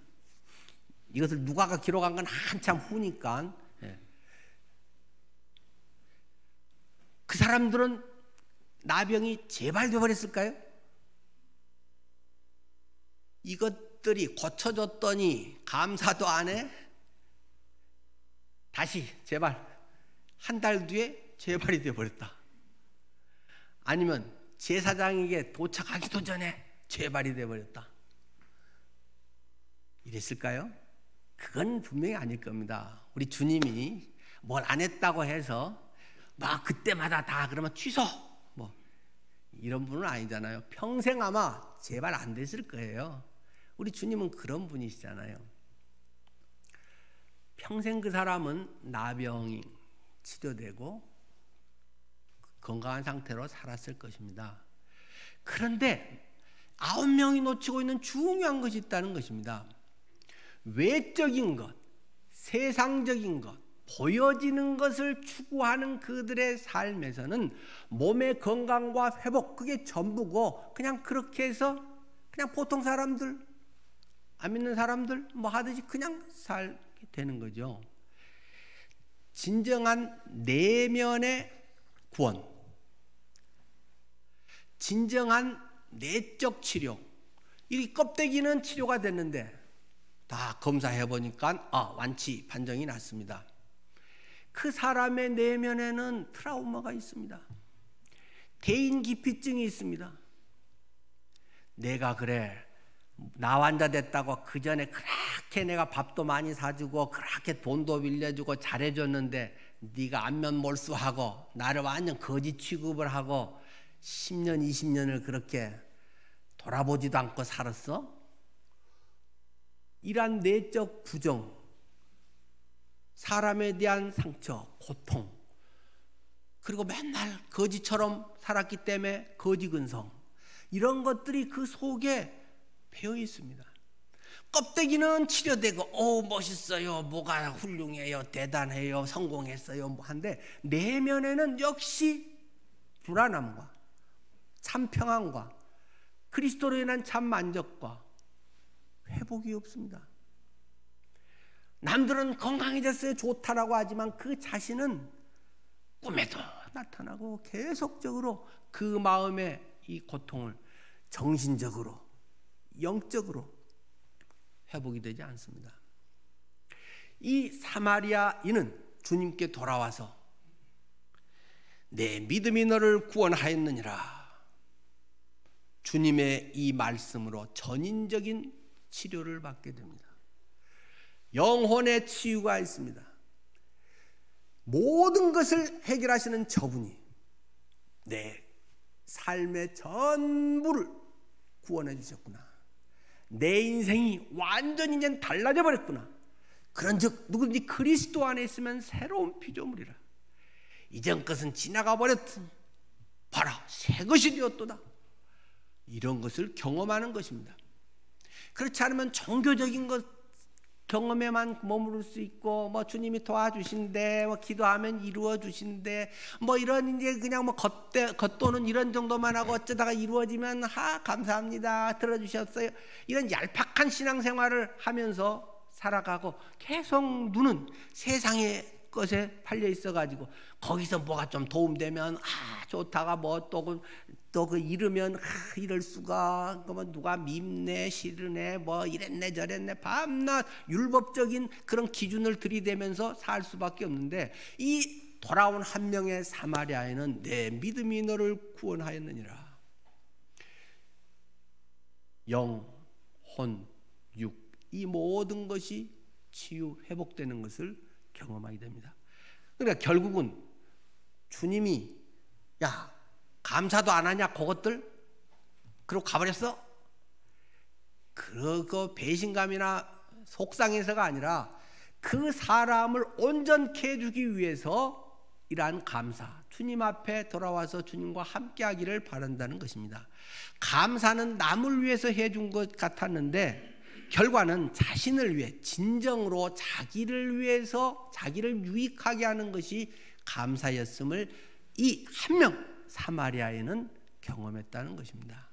이것을 누가가 기록한 건 한참 후니까. 그 사람들은 나병이 재발돼 버렸을까요? 이것들이 고쳐졌더니 감사도 안 해? 다시 재발. 한 달 뒤에 재발이 돼 버렸다. 아니면 제사장에게 도착하기도 전에 재발이 돼 버렸다. 이랬을까요? 그건 분명히 아닐 겁니다. 우리 주님이 뭘 안 했다고 해서 막 그때마다 다 그러면 취소 뭐 이런 분은 아니잖아요. 평생 아마 재발 안 됐을 거예요. 우리 주님은 그런 분이시잖아요. 평생 그 사람은 나병이 치료되고 건강한 상태로 살았을 것입니다. 그런데 9명이 놓치고 있는 중요한 것이 있다는 것입니다. 외적인 것, 세상적인 것, 보여지는 것을 추구하는 그들의 삶에서는 몸의 건강과 회복, 그게 전부고 그냥 그렇게 해서 그냥 보통 사람들, 안 믿는 사람들 뭐 하듯이 그냥 살게 되는 거죠. 진정한 내면의 구원, 진정한 내적 치료, 이 껍데기는 치료가 됐는데 다 검사해 보니까 완치 판정이 났습니다. 그 사람의 내면에는 트라우마가 있습니다. 대인기피증이 있습니다. 내가 그래 나 환자 됐다고 그 전에 그렇게 내가 밥도 많이 사주고 그렇게 돈도 빌려주고 잘해줬는데 네가 안면 몰수하고 나를 완전 거짓 취급을 하고 10년 20년을 그렇게 돌아보지도 않고 살았어? 이러한 내적 부정, 사람에 대한 상처, 고통, 그리고 맨날 거지처럼 살았기 때문에 거지 근성, 이런 것들이 그 속에 배어 있습니다. 껍데기는 치료되고 멋있어요, 뭐가 훌륭해요, 대단해요, 성공했어요 뭐 한데 내면에는 역시 불안함과 참 평안과 그리스도로 인한 참 만족과 회복이 없습니다. 남들은 건강해졌어요, 좋다라고 하지만 그 자신은 꿈에도 나타나고 계속적으로 그 마음의 이 고통을 정신적으로 영적으로 회복이 되지 않습니다. 이 사마리아인은 주님께 돌아와서 내 믿음이 너를 구원하였느니라, 주님의 이 말씀으로 전인적인 치료를 받게 됩니다. 영혼의 치유가 있습니다. 모든 것을 해결하시는 저분이 내 삶의 전부를 구원해 주셨구나. 내 인생이 완전히 이제 달라져 버렸구나. 그런즉 누구든지 그리스도 안에 있으면 새로운 피조물이라. 이전 것은 지나가 버렸으니 봐라 새 것이 되었도다. 이런 것을 경험하는 것입니다. 그렇지 않으면 종교적인 것 경험에만 머무를 수 있고, 뭐 주님이 도와주신대, 뭐 기도하면 이루어 주신대, 뭐 이런 이제 그냥 뭐 겉도는 이런 정도만 하고 어쩌다가 이루어지면 감사합니다, 들어주셨어요. 이런 얄팍한 신앙생활을 하면서 살아가고 계속 눈은 세상의 것에 팔려 있어가지고 거기서 뭐가 좀 도움되면 좋다가 뭐 또 그 잃으면 이럴 수가, 그러면 누가 밉네 싫으네 뭐 이랬네 저랬네 밤낮 율법적인 그런 기준을 들이대면서 살 수밖에 없는데, 이 돌아온 한 명의 사마리아인은 내 믿음이 너를 구원하였느니라. 영, 혼, 육, 이 모든 것이 치유 회복되는 것을 경험하게 됩니다. 그러니까 결국은 주님이 감사도 안 하냐 그것들? 그러고 가버렸어? 그거 배신감이나 속상해서가 아니라 그 사람을 온전케 해주기 위해서 이러한 감사, 주님 앞에 돌아와서 주님과 함께하기를 바란다는 것입니다. 감사는 남을 위해서 해준 것 같았는데 결과는 자신을 위해 진정으로 자기를 위해서 자기를 유익하게 하는 것이 감사였음을 이 한 명 사마리아인은 경험했다는 것입니다.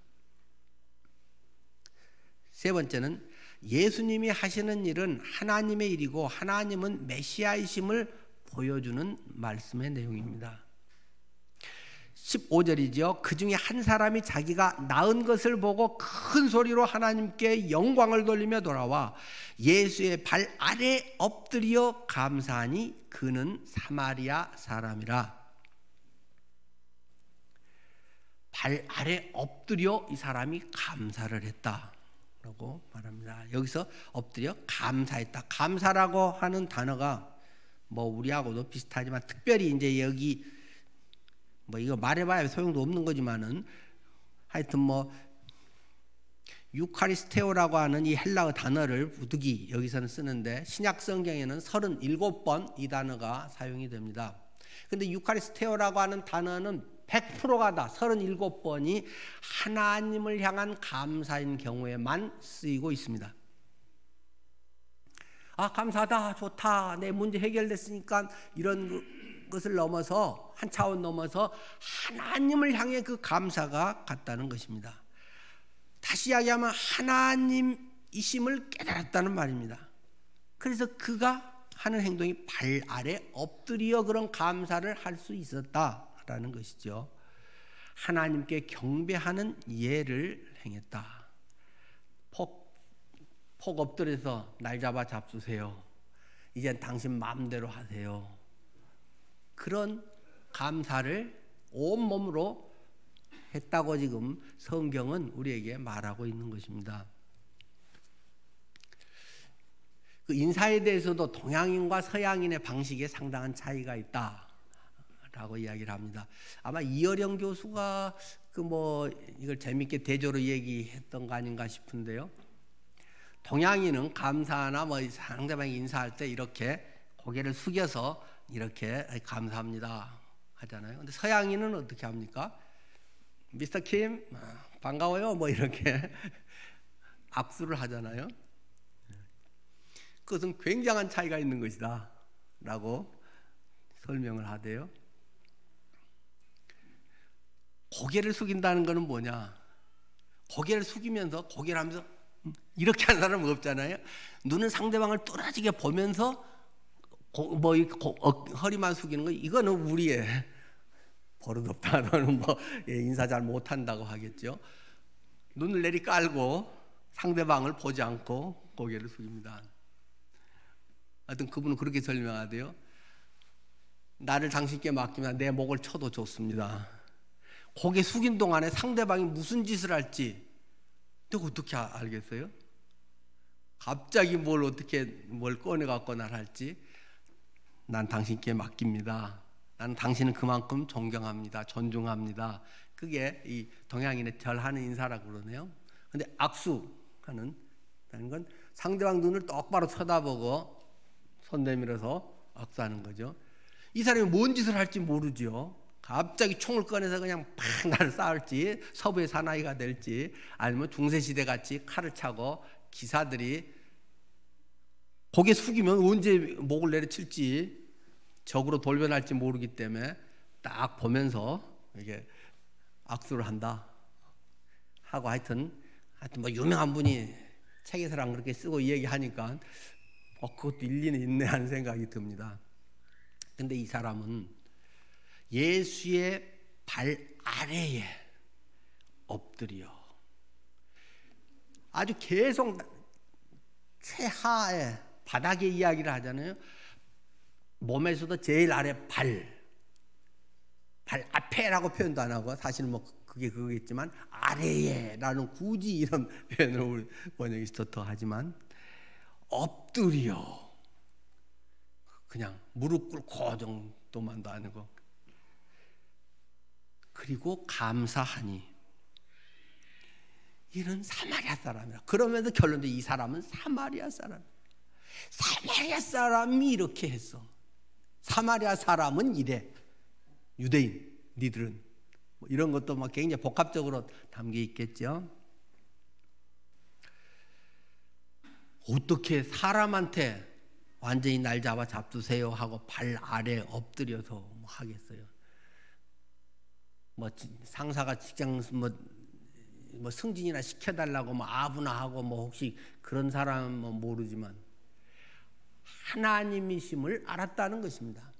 세 번째는 예수님이 하시는 일은 하나님의 일이고 하나님은 메시아이심을 보여주는 말씀의 내용입니다. 15절이죠. 그 중에 한 사람이 자기가 낳은 것을 보고 큰 소리로 하나님께 영광을 돌리며 돌아와 예수의 발 아래 엎드려 감사하니 그는 사마리아 사람이라. 발 아래 엎드려 이 사람이 감사를 했다라고 말합니다. 여기서 엎드려 감사했다. 감사라고 하는 단어가 뭐 우리하고도 비슷하지만 특별히 이제 여기 뭐 이거 말해봐야 소용도 없는 거지만은 하여튼 뭐 유카리스테오라고 하는 이 헬라어 단어를 부득이 여기서는 쓰는데 신약 성경에는 37번 이 단어가 사용이 됩니다. 근데 유카리스테오라고 하는 단어는 100%가 다 37번이 하나님을 향한 감사인 경우에만 쓰이고 있습니다. 감사하다, 좋다, 내 문제 해결됐으니까 이런 것을 넘어서 한 차원 넘어서 하나님을 향해 그 감사가 같다는 것입니다. 다시 이야기하면 하나님이심을 깨달았다는 말입니다. 그래서 그가 하는 행동이 발 아래 엎드려 그런 감사를 할 수 있었다라는 것이죠. 하나님께 경배하는 예를 행했다. 폭 엎드려서 날 잡아 잡수세요. 이젠 당신 마음대로 하세요. 그런 감사를 온몸으로 했다고 지금 성경은 우리에게 말하고 있는 것입니다. 그 인사에 대해서도 동양인과 서양인의 방식에 상당한 차이가 있다라고 이야기를 합니다. 아마 이어령 교수가 이걸 재밌게 대조로 얘기했던 거 아닌가 싶은데요. 동양인은 감사나 상대방이 인사할 때 이렇게 고개를 숙여서 이렇게 감사합니다 하잖아요. 근데 서양인은 어떻게 합니까? 미스터 킴 반가워요 이렇게 악수를 하잖아요. 그것은 굉장한 차이가 있는 것이다 라고 설명을 하대요. 고개를 숙인다는 것은 뭐냐? 고개를 숙이면서 고개를 하면서 이렇게 하는 사람은 없잖아요. 눈은 상대방을 뚫어지게 보면서 허리만 숙이는 거, 이거는 우리의 버릇없다. 너는 인사 잘 못한다고 하겠죠. 눈을 내리 깔고 상대방을 보지 않고 고개를 숙입니다. 하여튼 그분은 그렇게 설명하대요. 나를 당신께 맡기면 내 목을 쳐도 좋습니다. 고개 숙인 동안에 상대방이 무슨 짓을 할지 내가 어떻게 알겠어요? 갑자기 뭘 꺼내 갖고 날 할지 난 당신께 맡깁니다. 나는 당신은 그만큼 존경합니다. 존중합니다. 그게 이 동양인의 절하는 인사라고 그러네요. 근데 악수하는 건 상대방 눈을 똑바로 쳐다보고 손 내밀어서 악수하는 거죠. 이 사람이 뭔 짓을 할지 모르죠. 갑자기 총을 꺼내서 그냥 팍 나를 쏴을지, 서부의 사나이가 될지, 아니면 중세시대 같이 칼을 차고 기사들이 고개 숙이면 언제 목을 내려칠지 적으로 돌변할지 모르기 때문에 딱 보면서 이게 악수를 한다 하고 하여튼 유명한 분이 책에서랑 그렇게 쓰고 이야기하니까 그것도 일리는 있네 하는 생각이 듭니다. 근데 이 사람은 예수의 발 아래에 엎드려 아주 계속 최하의 바닥의 이야기를 하잖아요. 몸에서도 제일 아래 발 앞에라고 표현도 안 하고 사실 그게 그거겠지만 아래에라는 굳이 이런 표현을 우리 번역이 더 하지만 엎드려 그냥 무릎 꿇고 정도만도 아니고 그리고 감사하니 이는 사마리아 사람이라. 그러면서 결론도 이 사람은 사마리아 사람. 사마리아 사람이 이렇게 했어. 사마리아 사람은 이래. 유대인 니들은 이런 것도 굉장히 복합적으로 담겨 있겠죠. 어떻게 사람한테 완전히 날 잡아 잡두세요 하고 발 아래 엎드려서 하겠어요. 상사가 직장 승진이나 시켜달라고 아부나 하고 혹시 그런 사람은 모르지만 하나님이심을 알았다는 것입니다.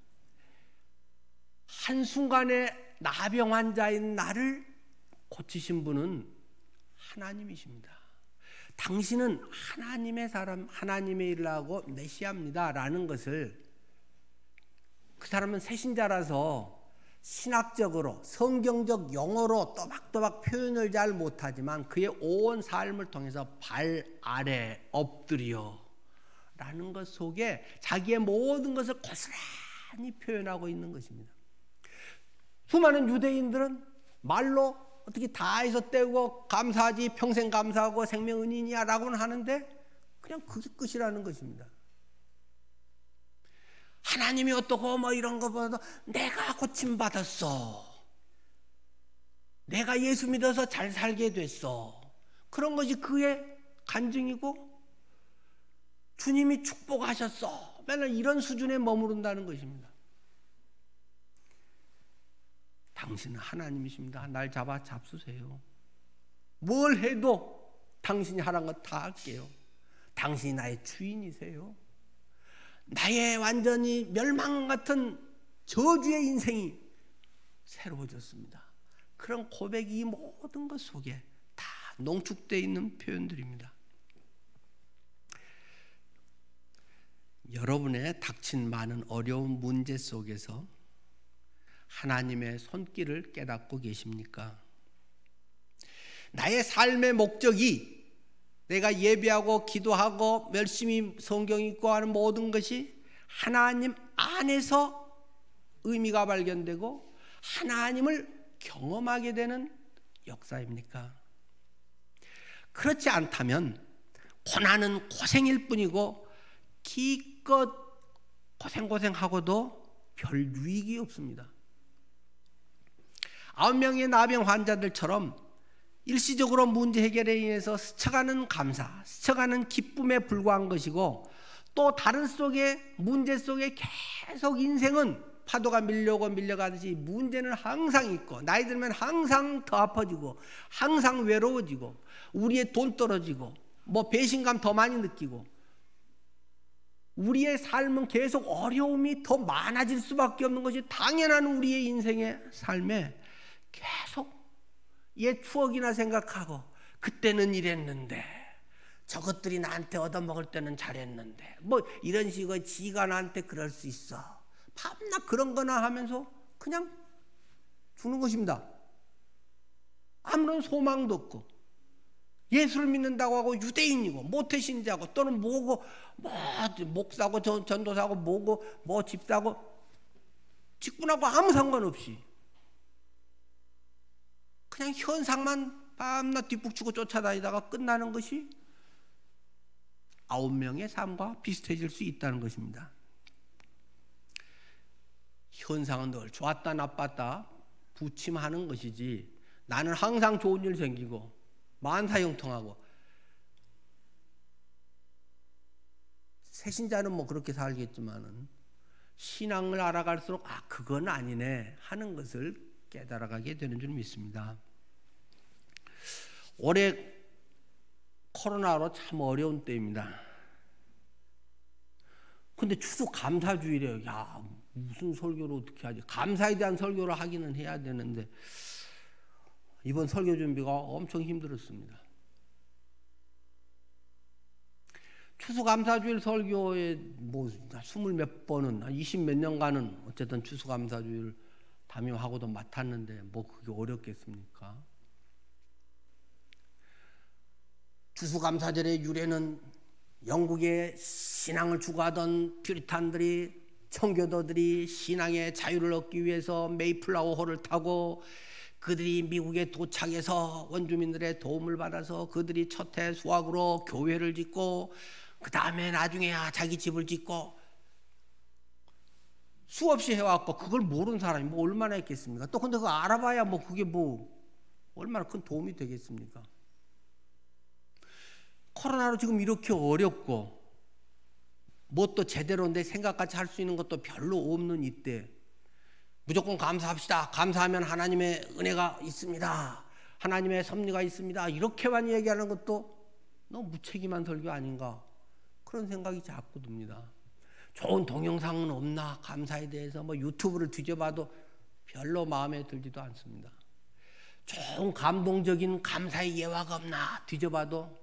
한순간에 나병 환자인 나를 고치신 분은 하나님이십니다. 당신은 하나님의 사람, 하나님의 일을 하고 메시아입니다 라는 것을 그 사람은 새신자라서 신학적으로 성경적 용어로 또박또박 표현을 잘 못하지만 그의 온 삶을 통해서 발 아래 엎드려 라는 것 속에 자기의 모든 것을 고스란히 표현하고 있는 것입니다. 수많은 유대인들은 말로 어떻게 다 해서 떼고 감사하지 평생 감사하고 생명 은인이야 라고는 하는데 그냥 그게 끝이라는 것입니다. 하나님이 어떻고 이런 거보다 내가 고침받았어. 내가 예수 믿어서 잘 살게 됐어. 그런 것이 그의 간증이고 주님이 축복하셨어. 맨날 이런 수준에 머무른다는 것입니다. 당신은 하나님이십니다. 날 잡아 잡수세요. 뭘 해도 당신이 하라는 거 다 할게요. 당신이 나의 주인이세요. 나의 완전히 멸망 같은 저주의 인생이 새로워졌습니다. 그런 고백이 이 모든 것 속에 다 농축되어 있는 표현들입니다. 여러분의 닥친 많은 어려운 문제 속에서 하나님의 손길을 깨닫고 계십니까? 나의 삶의 목적이 내가 예배하고 기도하고 열심히 성경 읽고 하는 모든 것이 하나님 안에서 의미가 발견되고 하나님을 경험하게 되는 역사입니까? 그렇지 않다면 고난은 고생일 뿐이고 기껏 고생하고도 별 유익이 없습니다. 9명의 나병 환자들처럼 일시적으로 문제 해결에 인해서 스쳐가는 감사, 스쳐가는 기쁨에 불과한 것이고, 또 다른 속에 문제 속에 계속 인생은 파도가 밀려오고 밀려가듯이 문제는 항상 있고, 나이 들면 항상 더 아파지고 항상 외로워지고 우리의 돈 떨어지고 뭐 배신감 더 많이 느끼고, 우리의 삶은 계속 어려움이 더 많아질 수밖에 없는 것이 당연한 우리의 인생의 삶에 계속 옛 추억이나 생각하고, 그때는 이랬는데 저것들이 나한테 얻어먹을 때는 잘했는데 뭐 이런 식으로 지가 나한테 그럴 수 있어, 밤낮 그런 거나 하면서 그냥 죽는 것입니다. 아무런 소망도 없고, 예수를 믿는다고 하고 유대인이고 모태신자고 또는 뭐고 뭐 목사고 전도사고 뭐고 뭐 집사고 직분하고 아무 상관없이 그냥 현상만 밤낮 뒷북치고 쫓아다니다가 끝나는 것이 9명의 삶과 비슷해질 수 있다는 것입니다. 현상은 늘 좋았다 나빴다 부침하는 것이지, 나는 항상 좋은 일 생기고 만사형통하고, 새신자는 뭐 그렇게 살겠지만은 신앙을 알아갈수록 그건 아니네 하는 것을 깨달아가게 되는 줄 믿습니다. 올해 코로나로 참 어려운 때입니다. 근데 추수 감사주일이에요. 야, 무슨 설교를 어떻게 하지? 감사에 대한 설교를 하기는 해야 되는데 이번 설교 준비가 엄청 힘들었습니다. 추수감사주일 설교에 뭐 20몇 번은 20몇 년간은 어쨌든 추수감사주일 담임하고도 맡았는데 뭐 그게 어렵겠습니까? 추수감사절의 유래는 영국에 신앙을 추구하던 퓨리탄들이, 청교도들이 신앙의 자유를 얻기 위해서 메이플라워호를 타고 그들이 미국에 도착해서 원주민들의 도움을 받아서 그들이 첫 해 수학으로 교회를 짓고, 그 다음에 나중에 자기 집을 짓고 수없이 해왔고, 그걸 모르는 사람이 뭐 얼마나 있겠습니까? 또 근데 그거 알아봐야 뭐 그게 뭐 얼마나 큰 도움이 되겠습니까? 코로나로 지금 이렇게 어렵고 뭐 또 제대로 내 생각까지 할 수 있는 것도 별로 없는 이때 무조건 감사합시다. 감사하면 하나님의 은혜가 있습니다. 하나님의 섭리가 있습니다. 이렇게만 얘기하는 것도 너무 무책임한 설교 아닌가, 그런 생각이 자꾸 듭니다. 좋은 동영상은 없나, 감사에 대해서 뭐 유튜브를 뒤져봐도 별로 마음에 들지도 않습니다. 좋은 감동적인 감사의 예화가 없나 뒤져봐도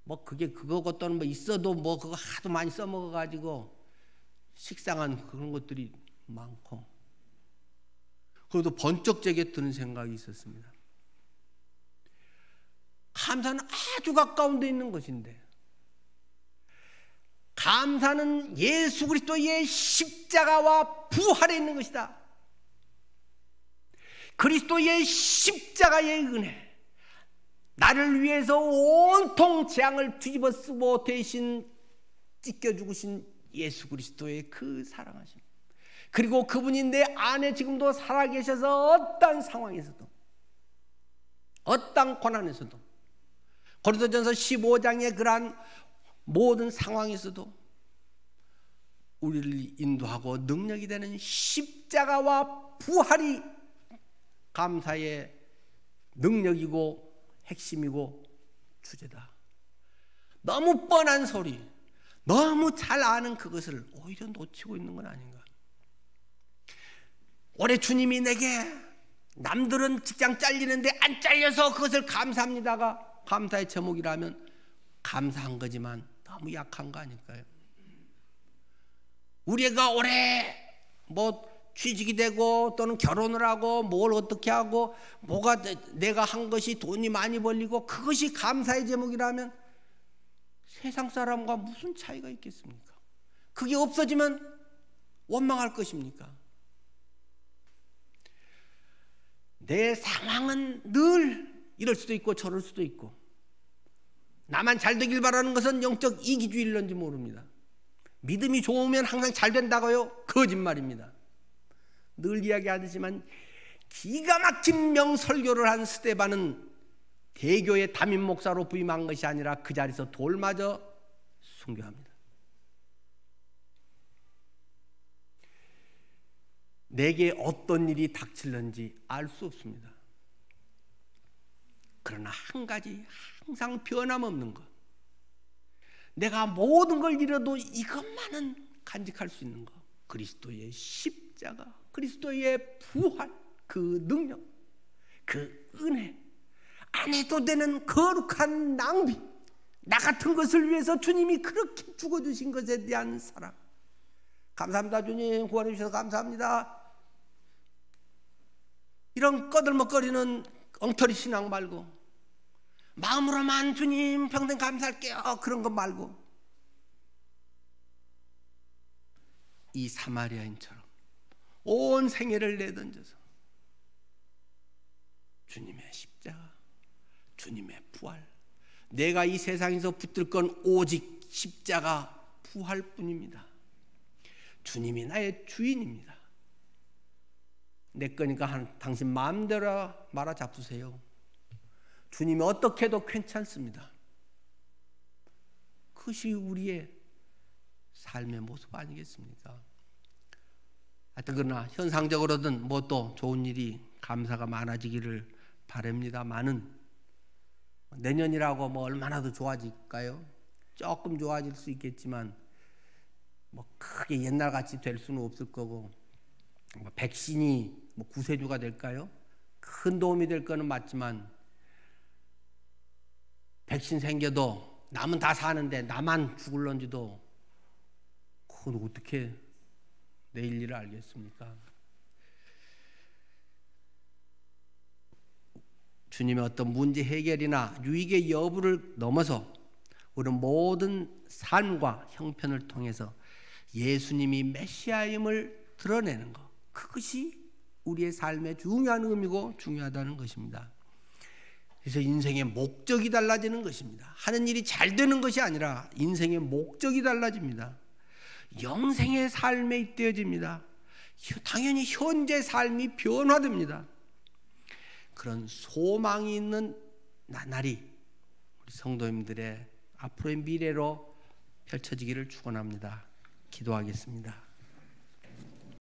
뭐 그게 그거 또는 뭐 있어도 뭐 그거 하도 많이 써먹어가지고 식상한 그런 것들이 많고, 그래도 번쩍제게 드는 생각이 있었습니다. 감사는 아주 가까운 데 있는 것인데, 감사는 예수 그리스도의 십자가와 부활에 있는 것이다. 그리스도의 십자가의 은혜, 나를 위해서 온통 재앙을 뒤집어 쓰고 대신 찢겨 죽으신 예수 그리스도의 그 사랑하심, 그리고 그분이 내 안에 지금도 살아계셔서 어떤 상황에서도, 어떤 고난에서도, 고린도전서 15장의 그러한 모든 상황에서도 우리를 인도하고 능력이 되는 십자가와 부활이 감사의 능력이고 핵심이고 주제다. 너무 뻔한 소리, 너무 잘 아는 그것을 오히려 놓치고 있는 건 아닌가. 올해 주님이 내게, 남들은 직장 잘리는데 안 잘려서 그것을 감사합니다가 감사의 제목이라면 감사한 거지만 너무 약한 거 아닐까요? 우리가 올해 뭐 취직이 되고 또는 결혼을 하고 뭘 어떻게 하고 뭐가 내가 한 것이 돈이 많이 벌리고 그것이 감사의 제목이라면 세상 사람과 무슨 차이가 있겠습니까? 그게 없어지면 원망할 것입니까? 내 상황은 늘 이럴 수도 있고 저럴 수도 있고, 나만 잘 되길 바라는 것은 영적 이기주의일런지 모릅니다. 믿음이 좋으면 항상 잘 된다고요? 거짓말입니다. 늘 이야기하지만 기가 막힌 명설교를 한 스데반은 대교의 담임 목사로 부임한 것이 아니라 그 자리에서 돌마저 순교합니다. 내게 어떤 일이 닥칠는지 알 수 없습니다. 그러나 한 가지 항상 변함없는 것, 내가 모든 걸 잃어도 이것만은 간직할 수 있는 것, 그리스도의 십자가, 그리스도의 부활, 그 능력, 그 은혜, 안 해도 되는 거룩한 낭비, 나 같은 것을 위해서 주님이 그렇게 죽어주신 것에 대한 사랑. 감사합니다. 주님 구원해 주셔서 감사합니다. 이런 꺼들먹거리는 엉터리 신앙 말고, 마음으로만 주님 평생 감사할게요, 그런 거 말고, 이 사마리아인처럼 온 생애를 내던져서 주님의 십자가, 주님의 부활, 내가 이 세상에서 붙들 건 오직 십자가 부활뿐입니다. 주님이 나의 주인입니다. 내 거니까 당신 마음대로 말아 잡수세요. 주님이 어떻게 해도 괜찮습니다. 그것이 우리의 삶의 모습 아니겠습니까? 하여튼 그러나 현상적으로든 뭐 또 좋은 일이, 감사가 많아지기를 바랍니다만은, 내년이라고 뭐 얼마나 더 좋아질까요? 조금 좋아질 수 있겠지만 뭐 크게 옛날같이 될 수는 없을 거고, 뭐 백신이 뭐 구세주가 될까요? 큰 도움이 될 거는 맞지만, 백신 생겨도 남은 다 사는데 나만 죽을런지도, 그건 어떻게 내일 일을 알겠습니까? 주님의 어떤 문제 해결이나 유익의 여부를 넘어서 우리는 모든 삶과 형편을 통해서 예수님이 메시아임을 드러내는 것, 그것이 우리의 삶의 중요한 의미고 중요하다는 것입니다. 그래서 인생의 목적이 달라지는 것입니다. 하는 일이 잘 되는 것이 아니라 인생의 목적이 달라집니다. 영생의 삶에 잇대어집니다. 당연히 현재 삶이 변화됩니다. 그런 소망이 있는 나날이 우리 성도님들의 앞으로의 미래로 펼쳐지기를 축원합니다. 기도하겠습니다.